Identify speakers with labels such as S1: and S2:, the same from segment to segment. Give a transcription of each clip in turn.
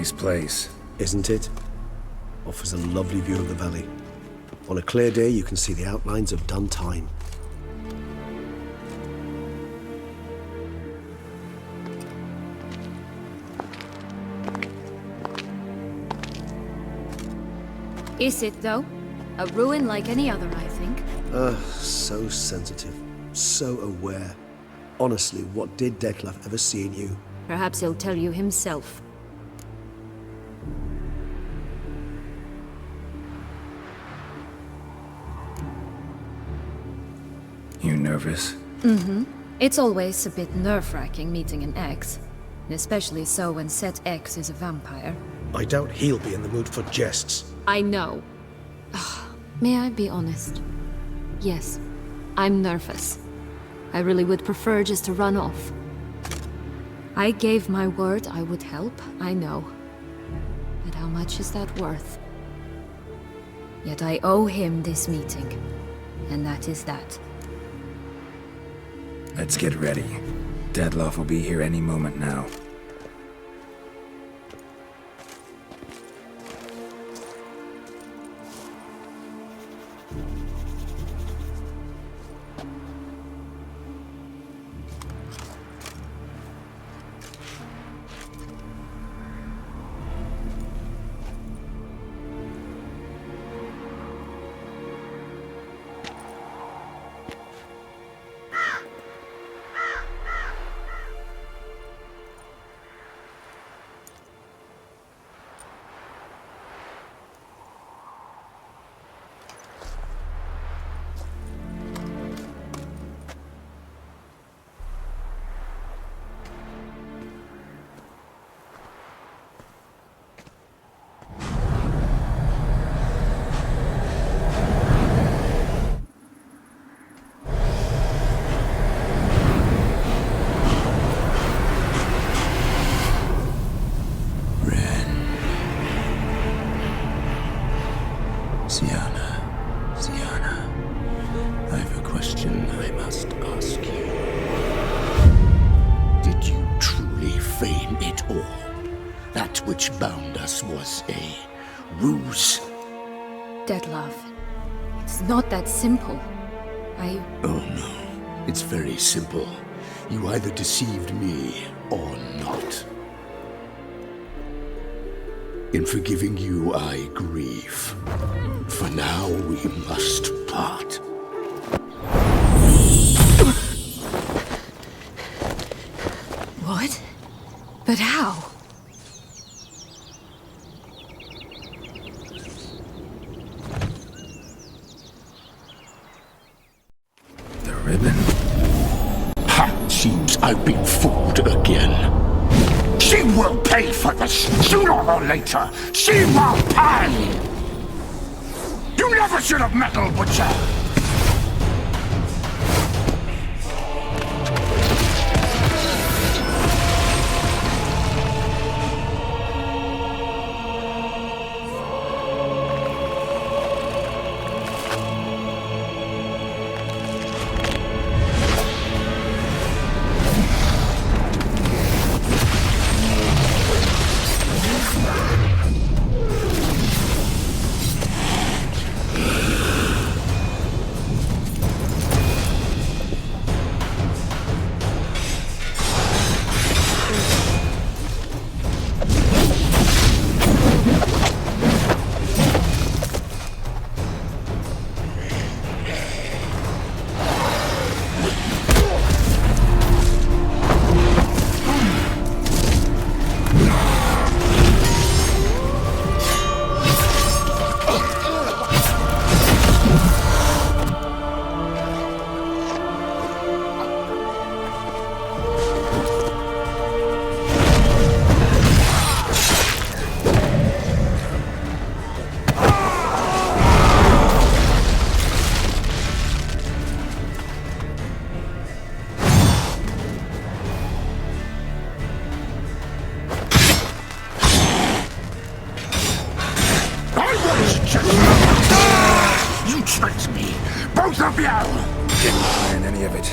S1: nice place.
S2: Isn't it? Offers a lovely view of the valley. On a clear day, you can see the outlines of done time.
S3: Is it, though? A ruin like any other, I think.
S2: So sensitive. So aware. Honestly, what did Detlef ever see in you?
S3: Perhaps he'll tell you himself.
S1: You nervous?
S3: Mm-hmm. It's always a bit nerve-wracking meeting an ex. And especially so when said ex is a vampire.
S2: I doubt he'll be in the mood for jests.
S3: I know. May I be honest? Yes, I'm nervous. I really would prefer just to run off. I gave my word I would help, I know. But how much is that worth? Yet I owe him this meeting. And that is that.
S1: Let's get ready. Detlef will be here any moment now.
S4: Which bound us was a ruse.
S3: Detlef, it's not that simple.
S4: Oh no, it's very simple. You either deceived me or not. In forgiving you, I grieve. For now, we must part.
S3: What? But how?
S4: Seems I've been fooled again. She will pay for this, sooner or later. She will pay! You never should have meddled, Butcher! You tricked me! Both of you!
S1: Didn't plan any of it.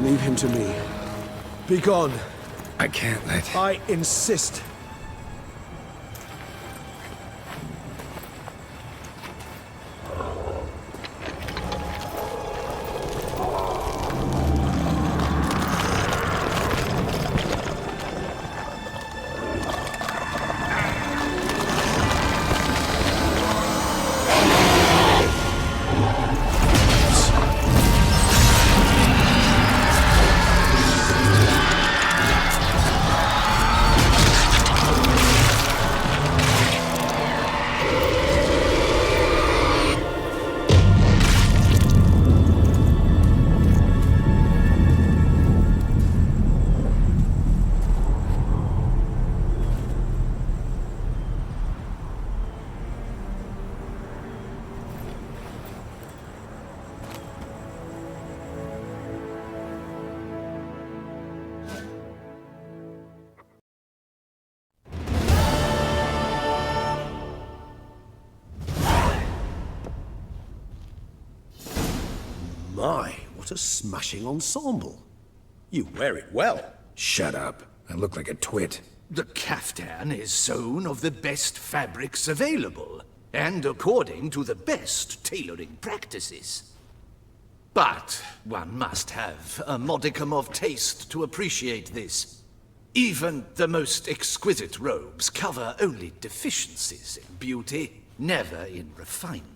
S2: Leave him to me. Be gone.
S1: I can't let...
S2: I insist. My, what a smashing ensemble. You wear it well.
S1: Shut up. I look like a twit.
S5: The caftan is sewn of the best fabrics available, and according to the best tailoring practices. But one must have a modicum of taste to appreciate this. Even the most exquisite robes cover only deficiencies in beauty, never in refinement.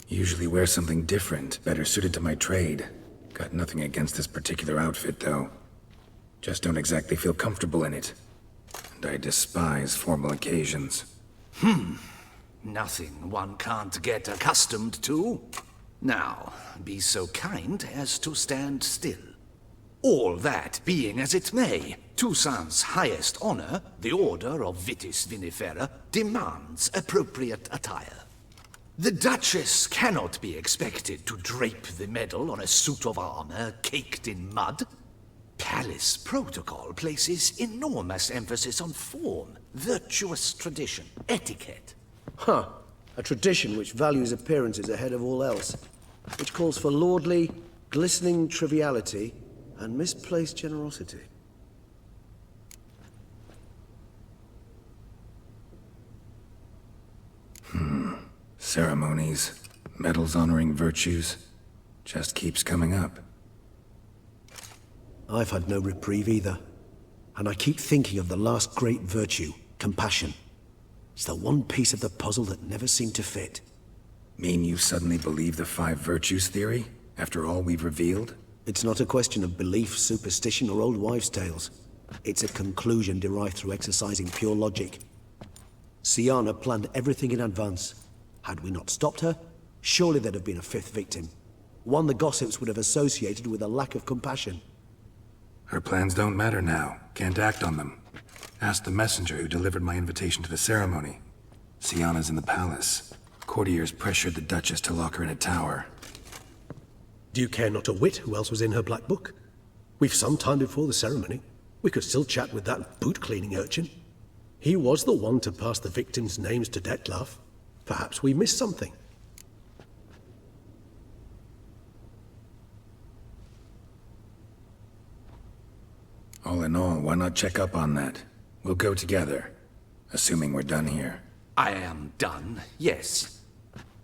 S1: Usually wear something different, better suited to my trade. Got nothing against this particular outfit, though. Just don't exactly feel comfortable in it. And I despise formal occasions.
S5: Nothing one can't get accustomed to. Now, be so kind as to stand still. All that being as it may, Toussaint's highest honor, the Order of Vitis Vinifera, demands appropriate attire. The Duchess cannot be expected to drape the medal on a suit of armor caked in mud. Palace protocol places enormous emphasis on form, virtuous tradition, etiquette.
S2: Huh. A tradition which values appearances ahead of all else. Which calls for lordly, glistening triviality and misplaced generosity.
S1: Ceremonies, medals honoring virtues, just keeps coming up.
S2: I've had no reprieve either. And I keep thinking of the last great virtue, compassion. It's the one piece of the puzzle that never seemed to fit.
S1: Mean you suddenly believe the 5 virtues theory, after all we've revealed?
S2: It's not a question of belief, superstition, or old wives' tales. It's a conclusion derived through exercising pure logic. Sienna planned everything in advance. Had we not stopped her, surely there'd have been a 5th victim. One the gossips would have associated with a lack of compassion.
S1: Her plans don't matter now. Can't act on them. Ask the messenger who delivered my invitation to the ceremony. Sienna's in the palace. Courtiers pressured the Duchess to lock her in a tower.
S2: Do you care not a whit who else was in her black book? We've some time before the ceremony. We could still chat with that boot-cleaning urchin. He was the one to pass the victims' names to Dettlaff. Perhaps we missed something.
S1: All in all, why not check up on that? We'll go together, assuming we're done here.
S5: I am done, yes.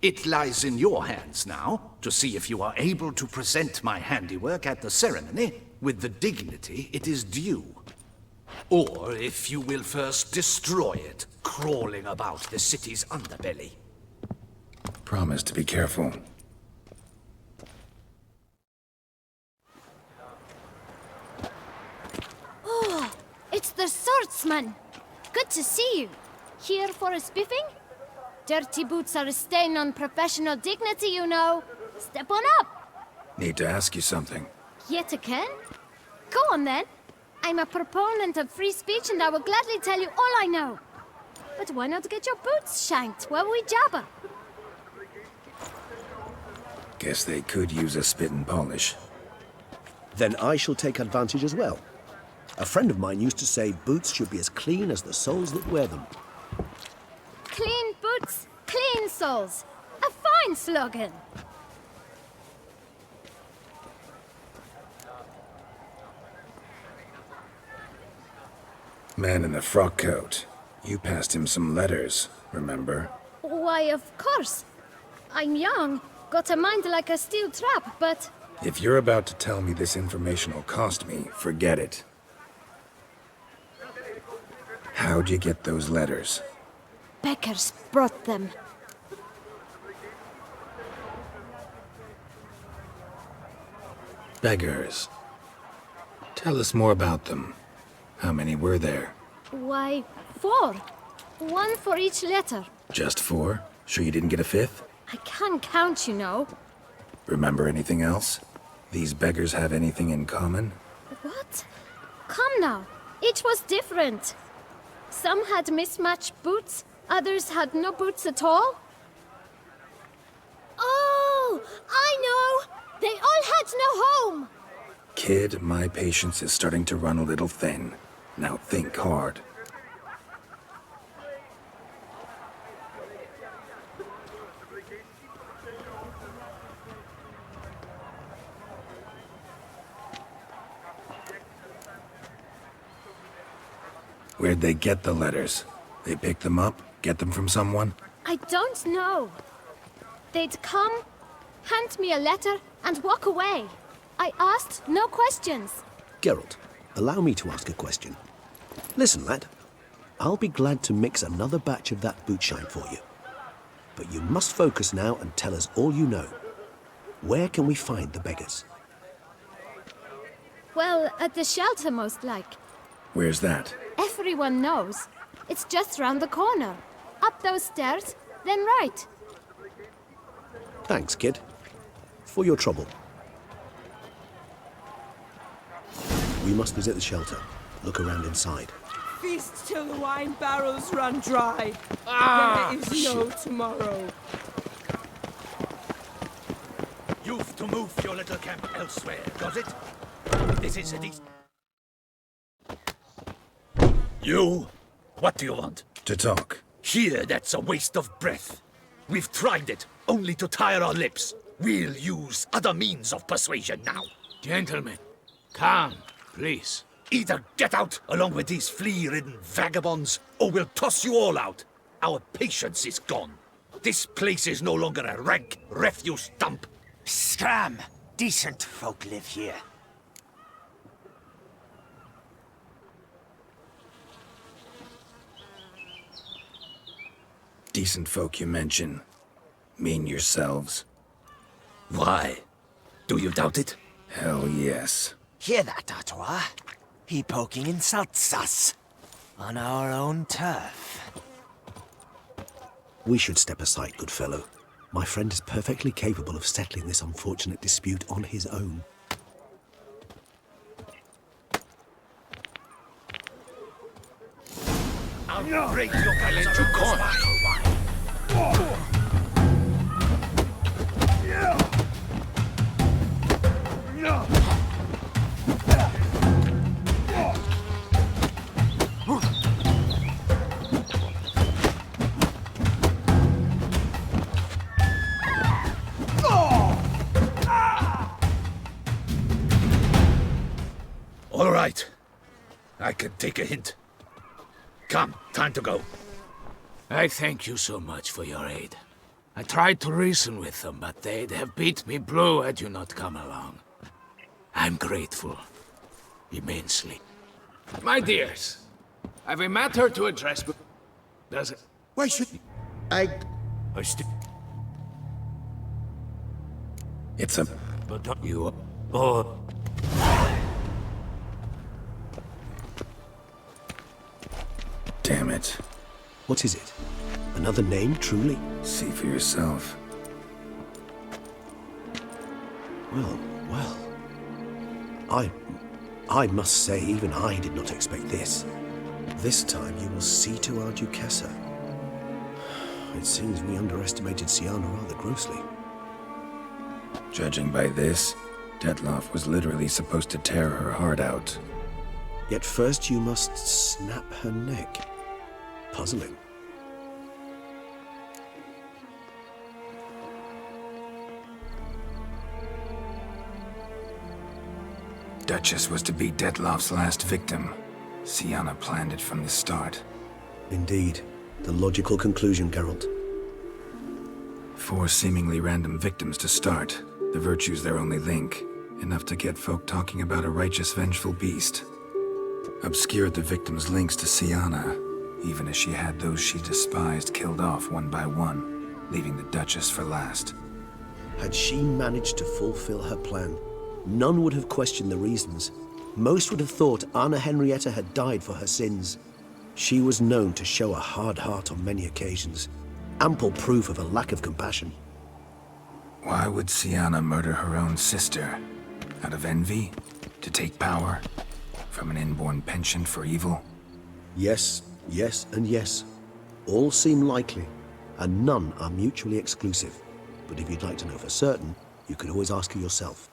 S5: It lies in your hands now to see if you are able to present my handiwork at the ceremony with the dignity it is due. Or if you will first destroy it, crawling about the city's underbelly.
S1: Promise to be careful.
S6: Oh, it's the swordsman. Good to see you. Here for a spiffing? Dirty boots are a stain on professional dignity, you know. Step on up.
S1: Need to ask you something.
S6: Yet again? Go on then. I'm a proponent of free speech and I will gladly tell you all I know. But why not get your boots shanked while we jabber?
S1: Guess they could use a spit and polish.
S2: Then I shall take advantage as well. A friend of mine used to say boots should be as clean as the soles that wear them.
S6: Clean boots, clean soles. A fine slogan.
S1: Man in the frock coat. You passed him some letters, remember?
S6: Why, of course. I'm young, got a mind like a steel trap, but...
S1: If you're about to tell me this information will cost me, forget it. How'd you get those letters?
S6: Beggars brought them.
S1: Beggars. Tell us more about them. How many were there?
S6: Why, 4. 1 for each letter.
S1: Just 4? Sure you didn't get a 5th?
S6: I can't count, you know.
S1: Remember anything else? These beggars have anything in common?
S6: What? Come now. Each was different. Some had mismatched boots, others had no boots at all. Oh, I know! They all had no home!
S1: Kid, my patience is starting to run a little thin. Now think hard. Where'd they get the letters? They pick them up? Get them from someone?
S6: I don't know. They'd come, hand me a letter, and walk away. I asked no questions.
S2: Geralt, allow me to ask a question. Listen, lad. I'll be glad to mix another batch of that bootshine for you. But you must focus now and tell us all you know. Where can we find the beggars?
S6: Well, at the shelter, most like.
S1: Where's that?
S6: Everyone knows. It's just round the corner. Up those stairs, then right.
S2: Thanks, kid. For your trouble. We must visit the shelter. Look around inside.
S7: Feast till the wine barrels run dry. There is no tomorrow.
S5: You've to move your little camp elsewhere, got it? This is a You? What do you want?
S1: To talk.
S5: Here, that's a waste of breath. We've tried it, only to tire our lips. We'll use other means of persuasion now.
S8: Gentlemen, calm, please.
S5: Either get out along with these flea-ridden vagabonds, or we'll toss you all out. Our patience is gone. This place is no longer a rank refuse dump.
S9: Scram! Decent folk live here.
S1: Decent folk you mention. Mean yourselves?
S5: Why? Do you doubt it?
S1: Hell yes.
S9: Hear that, Artois? He poking insults us. On our own turf.
S2: We should step aside, good fellow. My friend is perfectly capable of settling this unfortunate dispute on his own.
S5: I'll break your balance to corner. All right. I can take a hint. Come, time to go.
S8: I thank you so much for your aid. I tried to reason with them, but they'd have beat me blue had you not come along. I'm grateful. Immensely. My dears, I've a matter to address, but... Does it...
S4: Why should I...
S1: It's a...
S8: But don't you... Oh...
S1: Damn it.
S2: What is it? Another name, truly?
S1: See for yourself.
S2: Well. I must say, even I did not expect this. This time you will see to our Duchessa. It seems we underestimated Siana rather grossly.
S1: Judging by this, Detloff was literally supposed to tear her heart out.
S2: Yet first you must snap her neck. Puzzling.
S1: Duchess was to be Detloff's last victim. Siana planned it from the start.
S2: Indeed. The logical conclusion, Geralt.
S1: 4 seemingly random victims to start. The virtue's their only link. Enough to get folk talking about a righteous, vengeful beast. Obscured the victims' links to Siana, even as she had those she despised killed off one by one, leaving the Duchess for last.
S2: Had she managed to fulfill her plan, none would have questioned the reasons. Most would have thought Anna Henrietta had died for her sins. She was known to show a hard heart on many occasions, ample proof of a lack of compassion.
S1: Why would Siana murder her own sister? Out of envy? To take power? From an inborn penchant for evil?
S2: Yes, yes, and yes. All seem likely, and none are mutually exclusive. But if you'd like to know for certain, you can always ask her yourself.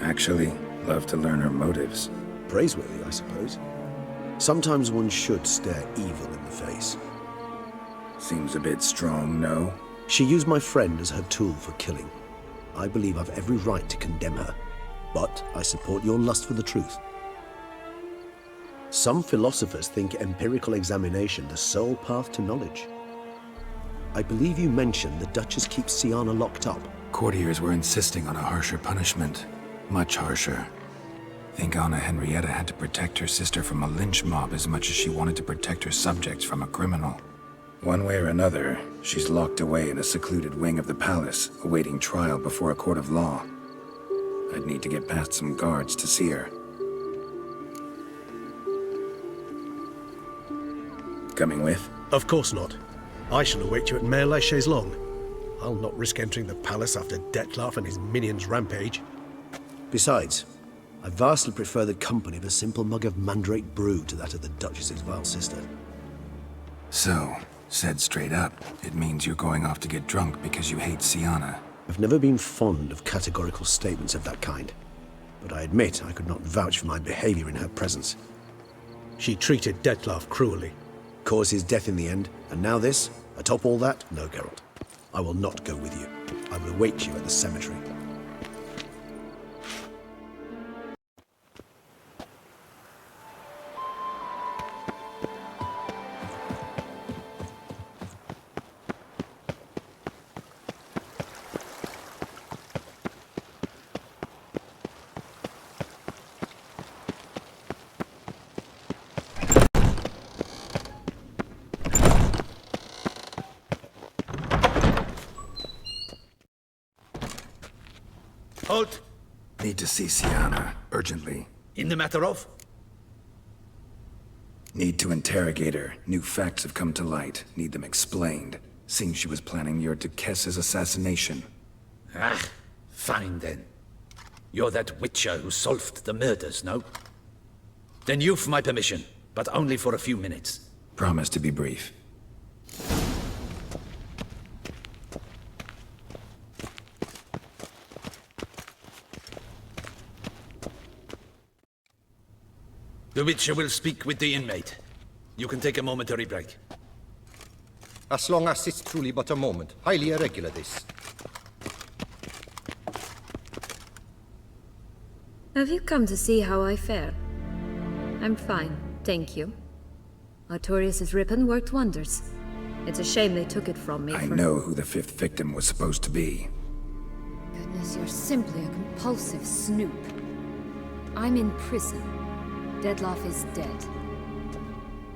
S1: Actually, love to learn her motives.
S2: Praiseworthy, I suppose. Sometimes one should stare evil in the face.
S1: Seems a bit strong, no?
S2: She used my friend as her tool for killing. I believe I've every right to condemn her, but I support your lust for the truth. Some philosophers think empirical examination the sole path to knowledge. I believe you mentioned the Duchess keeps Siana locked up.
S1: Courtiers were insisting on a harsher punishment. Much harsher. Think Anna Henrietta had to protect her sister from a lynch mob as much as she wanted to protect her subjects from a criminal. One way or another, she's locked away in a secluded wing of the palace, awaiting trial before a court of law. I'd need to get past some guards to see her. Coming with?
S10: Of course not. I shall await you at Mare la Chaise-Longue. I'll not risk entering the palace after Detloff and his minions rampage.
S2: Besides, I vastly prefer the company of a simple mug of mandrake brew to that of the Duchess's vile sister.
S1: So, said straight up, it means you're going off to get drunk because you hate Siana.
S2: I've never been fond of categorical statements of that kind, but I admit I could not vouch for my behavior in her presence.
S10: She treated Detloff cruelly.
S2: Caused his death in the end, and now this? Atop all that? No, Geralt. I will not go with you. I will await you at the cemetery.
S5: Halt!
S1: Need to see Siana, urgently.
S5: In the matter of?
S1: Need to interrogate her. New facts have come to light. Need them explained. Seems she was planning your Duchess's assassination.
S5: Ah, fine then. You're that witcher who solved the murders, no? Then you've my permission, but only for a few minutes.
S1: Promise to be brief.
S5: The Witcher will speak with the inmate. You can take a momentary break.
S11: As long as it's truly but a moment. Highly irregular, this.
S3: Have you come to see how I fare? I'm fine, thank you. Artorius' ribbon worked wonders. It's a shame they took it from me
S1: I know who the 5th victim was supposed to be.
S3: Goodness, you're simply a compulsive snoop. I'm in prison. Detloff is dead.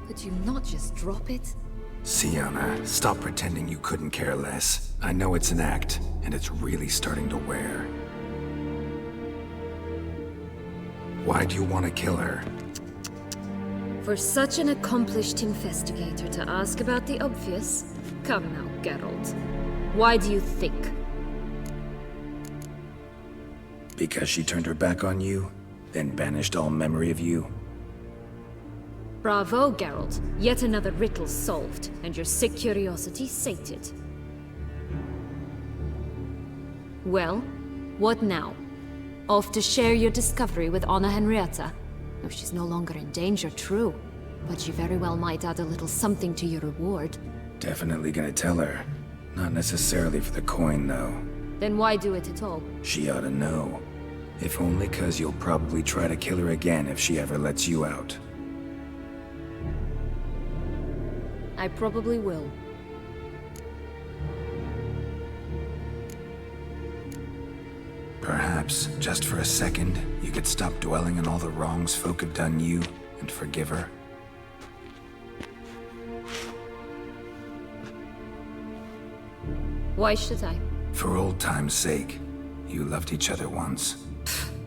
S3: Could you not just drop it?
S1: Siana, stop pretending you couldn't care less. I know it's an act, and it's really starting to wear. Why do you want to kill her?
S3: For such an accomplished investigator to ask about the obvious? Come now, Geralt. Why do you think?
S1: Because she turned her back on you, then banished all memory of you?
S3: Bravo, Geralt. Yet another riddle solved, and your sick curiosity sated. Well, what now? Off to share your discovery with Anna Henrietta? No, she's no longer in danger, true. But she very well might add a little something to your reward.
S1: Definitely gonna tell her. Not necessarily for the coin, though.
S3: Then why do it at all?
S1: She ought to know. If only 'cause you'll probably try to kill her again if she ever lets you out.
S3: I probably will.
S1: Perhaps, just for a second, you could stop dwelling on all the wrongs folk have done you and forgive her.
S3: Why should I?
S1: For old time's sake. You loved each other once.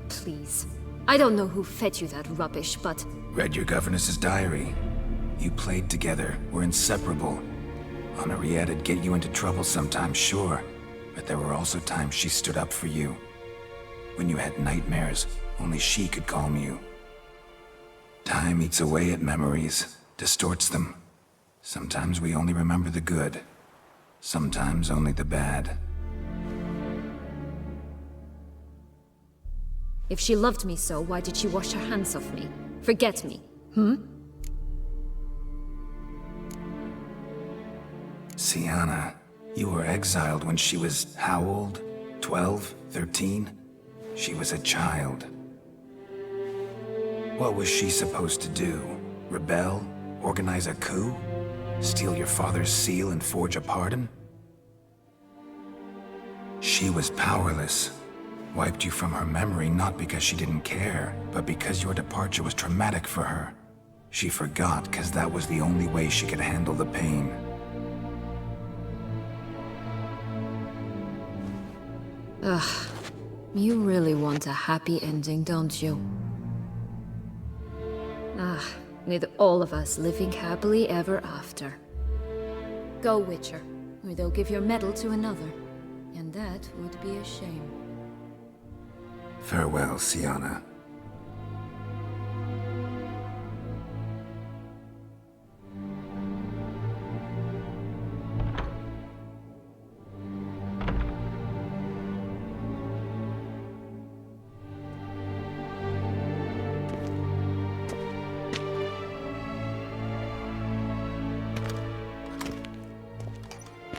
S3: Please. I don't know who fed you that rubbish, but...
S1: Read your governess's diary. You played together, were inseparable. Henriette'd get you into trouble sometimes, sure. But there were also times she stood up for you. When you had nightmares, only she could calm you. Time eats away at memories, distorts them. Sometimes we only remember the good. Sometimes only the bad.
S3: If she loved me so, why did she wash her hands off me? Forget me,
S1: Sienna, you were exiled when she was how old? 12? 13? She was a child. What was she supposed to do? Rebel? Organize a coup? Steal your father's seal and forge a pardon? She was powerless. Wiped you from her memory not because she didn't care, but because your departure was traumatic for her. She forgot because that was the only way she could handle the pain.
S3: Ugh. You really want a happy ending, don't you? With all of us living happily ever after. Go, Witcher, or they'll give your medal to another. And that would be a shame.
S1: Farewell, Sienna.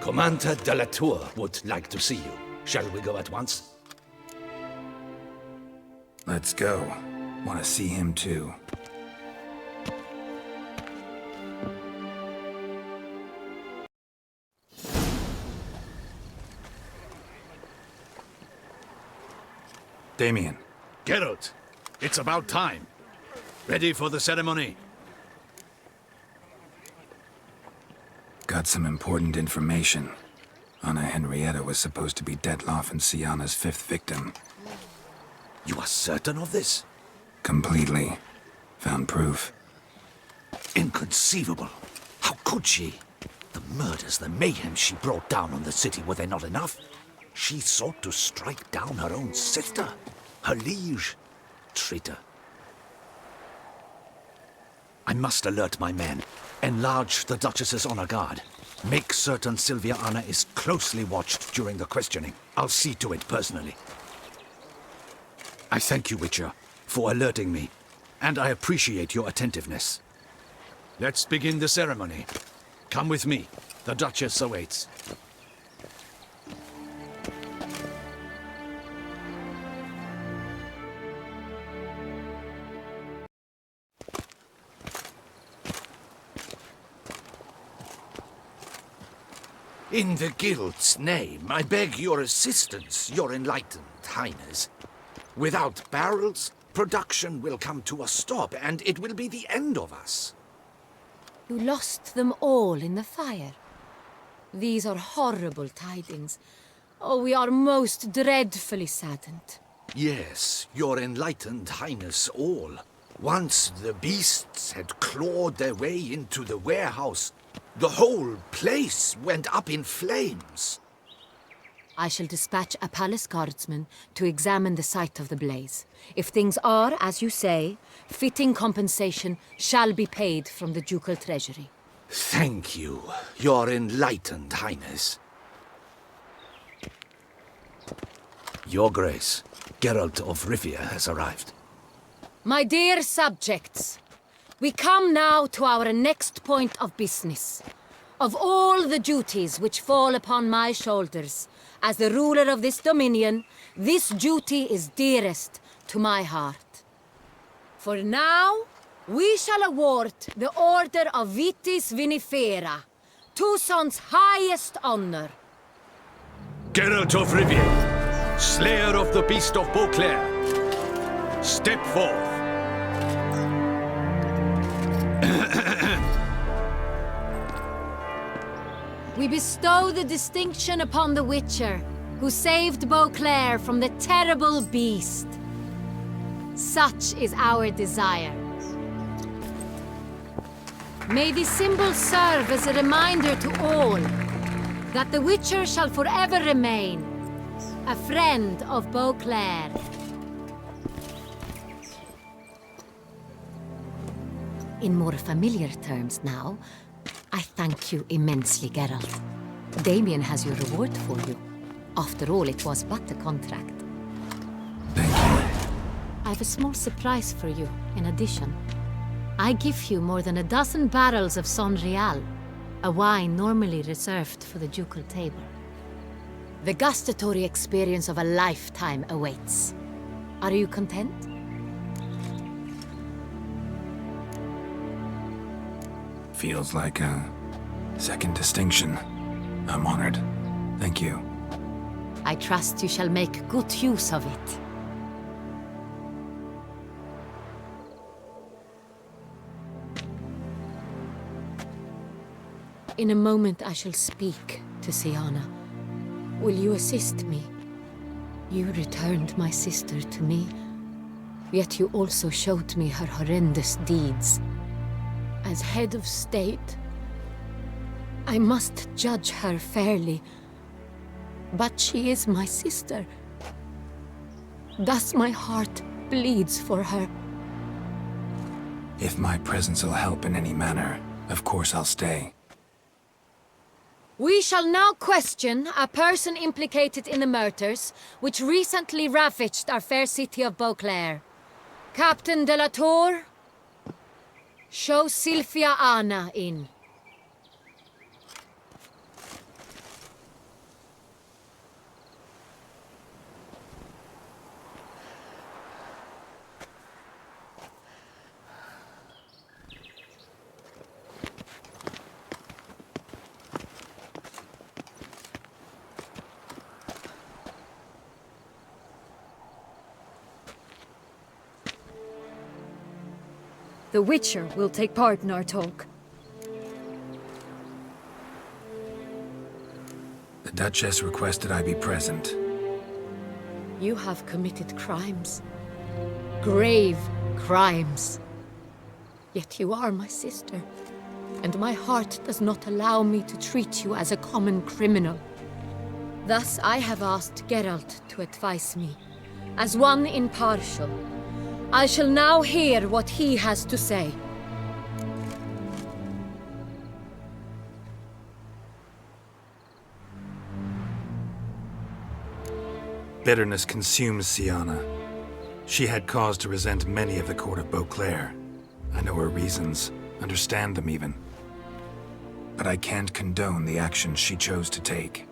S5: Commander de la Tour would like to see you. Shall we go at once?
S1: Let's go. Want to see him too. Damien.
S8: Geralt, it's about time. Ready for the ceremony?
S1: Got some important information. Anna Henrietta was supposed to be Detloff and Sienna's 5th victim.
S5: You are certain of this?
S1: Completely. Found proof.
S5: Inconceivable. How could she? The murders, the mayhem she brought down on the city, were they not enough? She sought to strike down her own sister, her liege. Traitor. I must alert my men. Enlarge the Duchess's honor guard. Make certain Sylvia Anna is closely watched during the questioning. I'll see to it personally. I thank you, Witcher, for alerting me, and I appreciate your attentiveness.
S8: Let's begin the ceremony. Come with me. The Duchess awaits.
S5: In the Guild's name, I beg your assistance, your enlightened highness. Without barrels, production will come to a stop, and it will be the end of us.
S6: You lost them all in the fire. These are horrible tidings. Oh, we are most dreadfully saddened.
S5: Yes, your enlightened highness all. Once the beasts had clawed their way into the warehouse, the whole place went up in flames.
S3: I shall dispatch a palace guardsman to examine the site of the blaze. If things are, as you say, fitting compensation shall be paid from the ducal treasury.
S5: Thank you, Your Enlightened Highness. Your Grace, Geralt of Rivia has arrived.
S3: My dear subjects, we come now to our next point of business. Of all the duties which fall upon my shoulders, as the ruler of this dominion, this duty is dearest to my heart. For now, we shall award the Order of Vitis Vinifera, Toussaint's highest honor.
S5: Geralt of Rivia, Slayer of the Beast of Beauclair, step forth.
S3: We bestow the distinction upon the Witcher, who saved Beauclair from the terrible beast. Such is our desire. May this symbol serve as a reminder to all that the Witcher shall forever remain a friend of Beauclair. In more familiar terms now, I thank you immensely, Geralt. Damien has your reward for you. After all, it was but a contract.
S1: Thank you.
S3: I have a small surprise for you, in addition. I give you more than a dozen barrels of Son Real, a wine normally reserved for the ducal table. The gustatory experience of a lifetime awaits. Are you content?
S1: Feels like a second distinction. I'm honored. Thank you.
S3: I trust you shall make good use of it. In a moment I shall speak to Siana. Will you assist me? You returned my sister to me, yet you also showed me her horrendous deeds. As head of state, I must judge her fairly. But she is my sister. Thus my heart bleeds for her.
S1: If my presence will help in any manner, of course I'll stay.
S3: We shall now question a person implicated in the murders which recently ravaged our fair city of Beauclair. Captain de la Tour, show Sylvia Anna in.
S12: The Witcher will take part in our talk.
S1: The Duchess requested I be present.
S3: You have committed crimes. Grave crimes. Yet you are my sister, and my heart does not allow me to treat you as a common criminal. Thus I have asked Geralt to advise me, as one impartial. I shall now hear what he has to say.
S1: Bitterness consumes Siana. She had cause to resent many of the court of Beauclair. I know her reasons, understand them even. But I can't condone the actions she chose to take.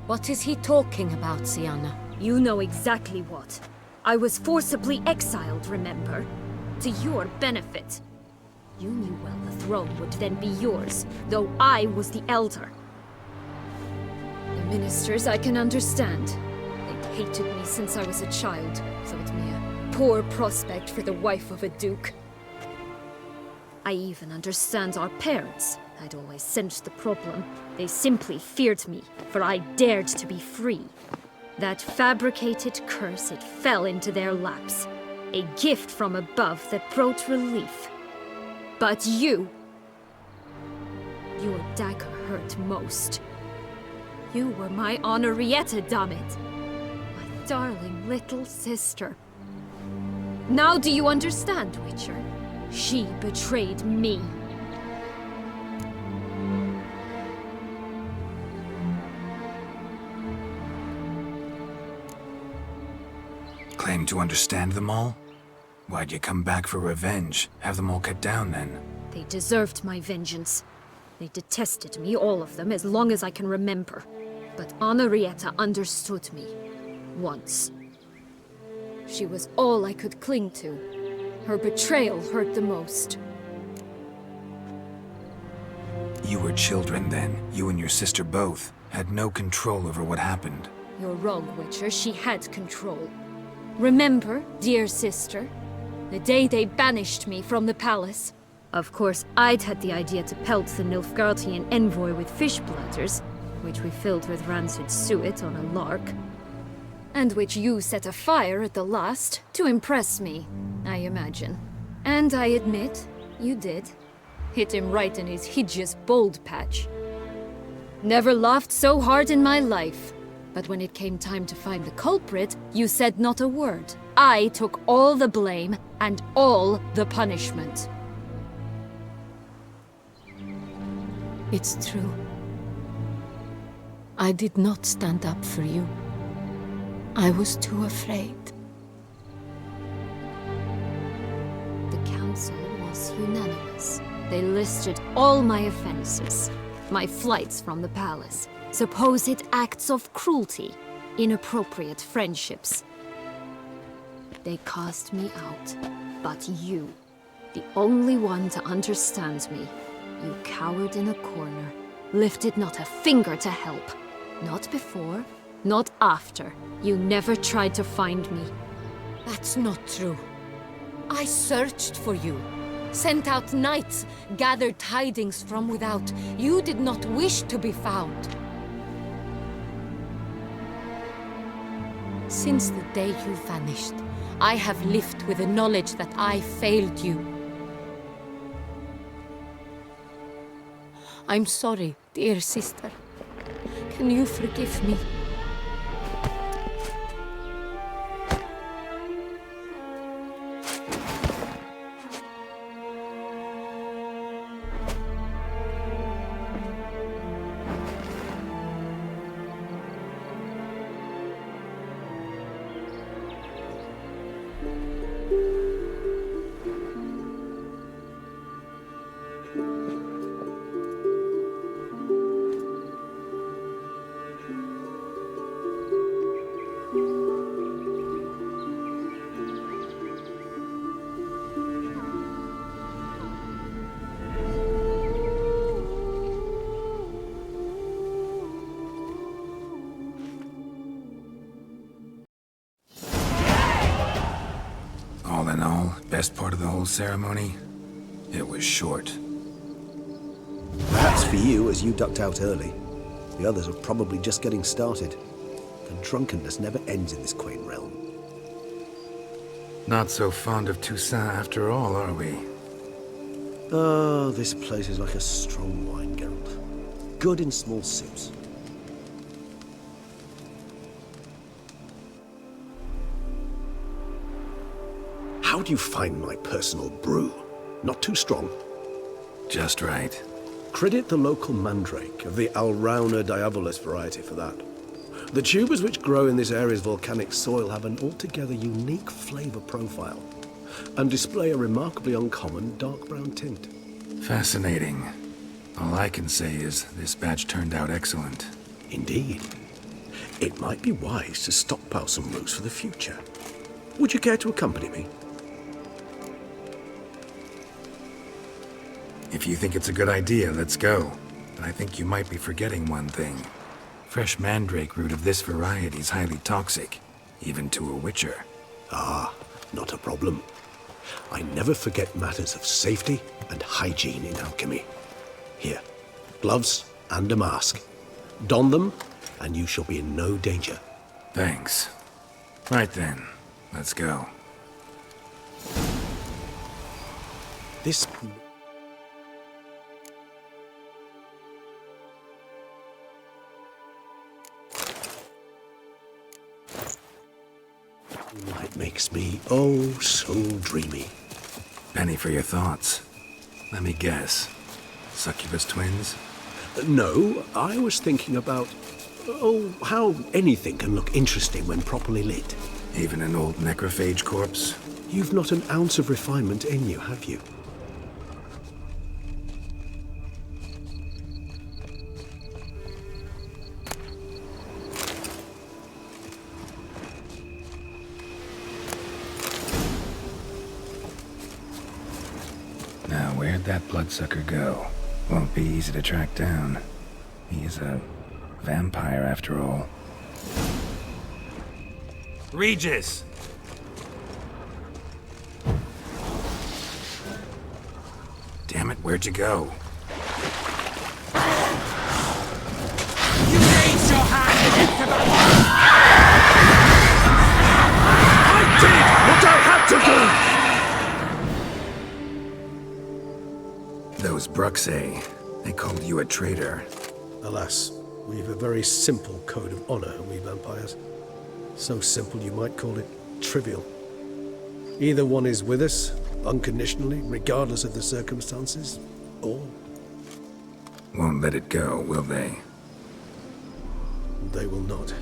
S3: What is he talking about, Siana?
S12: You know exactly what. I was forcibly exiled, remember? To your benefit. You knew well the throne would then be yours, though I was the elder. The ministers I can understand. They'd hated me since I was a child, thought me a poor prospect for the wife of a duke. I even understand our parents. I'd always sensed the problem. They simply feared me, for I dared to be free. That fabricated curse, it fell into their laps. A gift from above that brought relief. But you... Your dagger hurt most. You were my Henrietta, damn it! My darling little sister. Now do you understand, Witcher? She betrayed me.
S1: Claim to understand them all? Why'd you come back for revenge? Have them all cut down, then?
S12: They deserved my vengeance. They detested me, all of them, as long as I can remember. But Henrietta understood me. Once. She was all I could cling to. Her betrayal hurt the most.
S1: You were children then. You and your sister both had no control over what happened.
S12: You're wrong, Witcher. She had control. Remember, dear sister, the day they banished me from the palace? Of course, I'd had the idea to pelt the Nilfgaardian envoy with fish bladders, which we filled with rancid suet on a lark. And which you set afire at the last, to impress me, I imagine. And I admit, you did. Hit him right in his hideous bald patch. Never laughed so hard in my life. But when it came time to find the culprit, you said not a word. I took all the blame and all the punishment.
S3: It's true. I did not stand up for you. I was too afraid.
S12: The council was unanimous. They listed all my offenses. My flights from the palace. Supposed acts of cruelty. Inappropriate friendships. They cast me out. But you, the only one to understand me, you cowered in a corner, lifted not a finger to help. Not before, not after. You never tried to find me.
S13: That's not true. I searched for you, sent out knights, gathered tidings from without. You did not wish to be found. Since the day you vanished, I have lived with the knowledge that I failed you. I'm sorry, dear sister. Can you forgive me?
S1: All in all, best part of the whole ceremony? It was short.
S2: Perhaps for you, as you ducked out early. The others are probably just getting started. The drunkenness never ends in this quaint realm.
S1: Not so fond of Toussaint after all, are we?
S2: Oh, this place is like a strong wine, Geralt. Good in small sips. How do you find my personal brew? Not too strong?
S1: Just right.
S2: Credit the local mandrake of the Alrauna diabolus variety for that. The tubers which grow in this area's volcanic soil have an altogether unique flavor profile and display a remarkably uncommon dark brown tint.
S1: Fascinating. All I can say is this batch turned out excellent.
S2: Indeed. It might be wise to stockpile some roots for the future. Would you care to accompany me?
S1: If you think it's a good idea, let's go. But I think you might be forgetting one thing. Fresh mandrake root of this variety is highly toxic, even to a witcher.
S2: Ah, not a problem. I never forget matters of safety and hygiene in alchemy. Here, gloves and a mask. Don them, and you shall be in no danger.
S1: Thanks. Right then, let's go.
S10: This... Light makes me oh so dreamy.
S1: Penny for your thoughts. Let me guess. Succubus twins?
S2: No, I was thinking about... oh, how anything can look interesting when properly lit.
S1: Even an old necrophage corpse?
S2: You've not an ounce of refinement in you, have you?
S1: Now, where'd that bloodsucker go? Won't be easy to track down. He is a vampire, after all.
S14: Regis!
S1: Damn it, where'd you go?
S14: You raised your hand against the...
S10: I did what I had to do!
S1: Those Bruxae, they called you a traitor.
S10: Alas, we've a very simple code of honor, we vampires. So simple you might call it trivial. Either one is with us, unconditionally, regardless of the circumstances, or...
S1: Won't let it go, will they?
S10: they will not.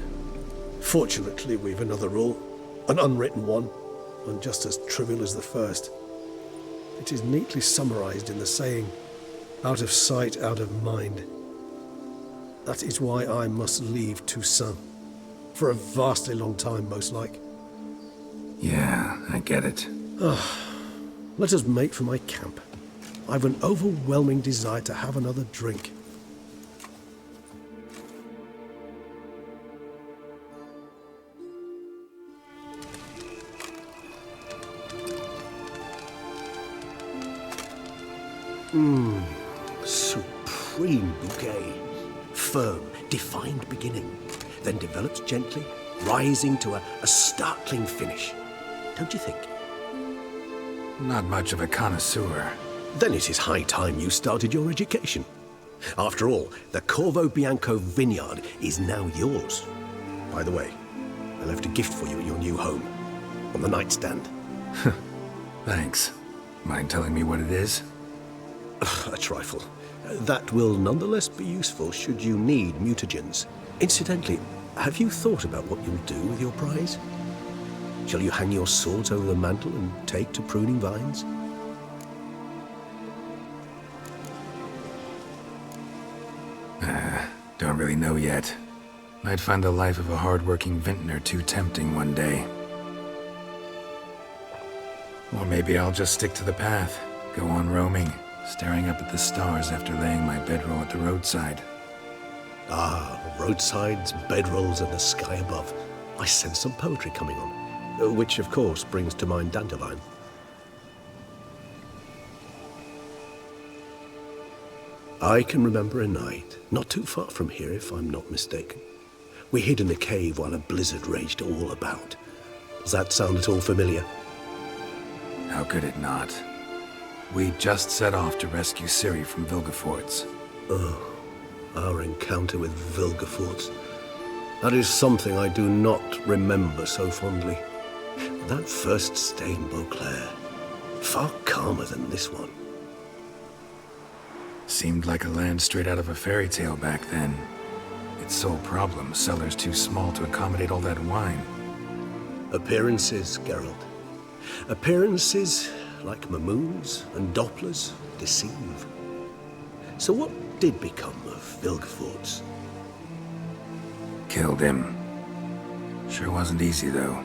S10: Fortunately, we've another rule, an unwritten one, and just as trivial as the first. It is neatly summarized in the saying, out of sight, out of mind. That is why I must leave Toussaint. For a vastly long time, most like.
S1: Yeah, I get it.
S10: Let us make for my camp. I've an overwhelming desire to have another drink.
S2: Supreme bouquet. Firm, defined beginning, then develops gently, rising to a startling finish. Don't you think?
S1: Not much of a connoisseur.
S2: Then it is high time you started your education. After all, the Corvo Bianco vineyard is now yours. By the way, I left a gift for you at your new home, on the nightstand.
S1: Thanks. Mind telling me what it is?
S2: A trifle. That will nonetheless be useful should you need mutagens. Incidentally, have you thought about what you'll do with your prize? Shall you hang your swords over the mantle and take to pruning vines?
S1: Don't really know yet. Might find the life of a hard-working vintner too tempting one day. Or maybe I'll just stick to the path, go on roaming, staring up at the stars after laying my bedroll at the roadside.
S2: Ah, roadsides, bedrolls, and the sky above. I sense some poetry coming on, which of course brings to mind Dandelion. I can remember a night, not too far from here if I'm not mistaken. We hid in a cave while a blizzard raged all about. Does that sound at all familiar?
S1: How could it not? We just set off to rescue Ciri from Vilgefortz.
S2: Oh, our encounter with Vilgefortz. That is something I do not remember so fondly. That first stay in Beauclair, far calmer than this one.
S1: Seemed like a land straight out of a fairy tale back then. Its sole problem, cellars too small to accommodate all that wine.
S2: Appearances, Geralt. Appearances, like Mamoons and Dopplers, deceive. So what did become of Vilgefortz?
S1: Killed him. Sure wasn't easy, though.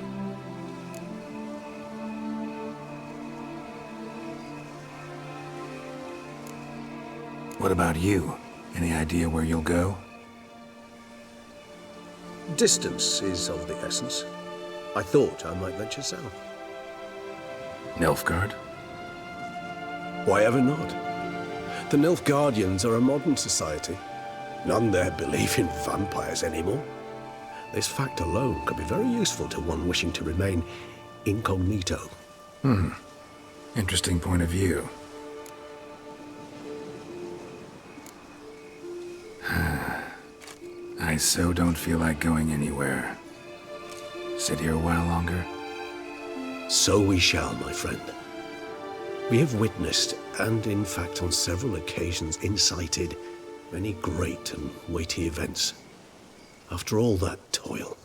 S1: What about you? Any idea where you'll go?
S2: Distance is of the essence. I thought I might venture south.
S1: Nilfgaard?
S2: Why ever not? The Nilfgaardians are a modern society. None there believe in vampires anymore. This fact alone could be very useful to one wishing to remain incognito.
S1: Interesting point of view. I so don't feel like going anywhere. Sit here a while longer?
S2: So we shall, my friend. We have witnessed, and in fact on several occasions incited, many great and weighty events. After all that toil,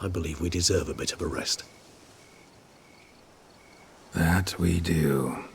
S2: I believe we deserve a bit of a rest.
S1: That we do.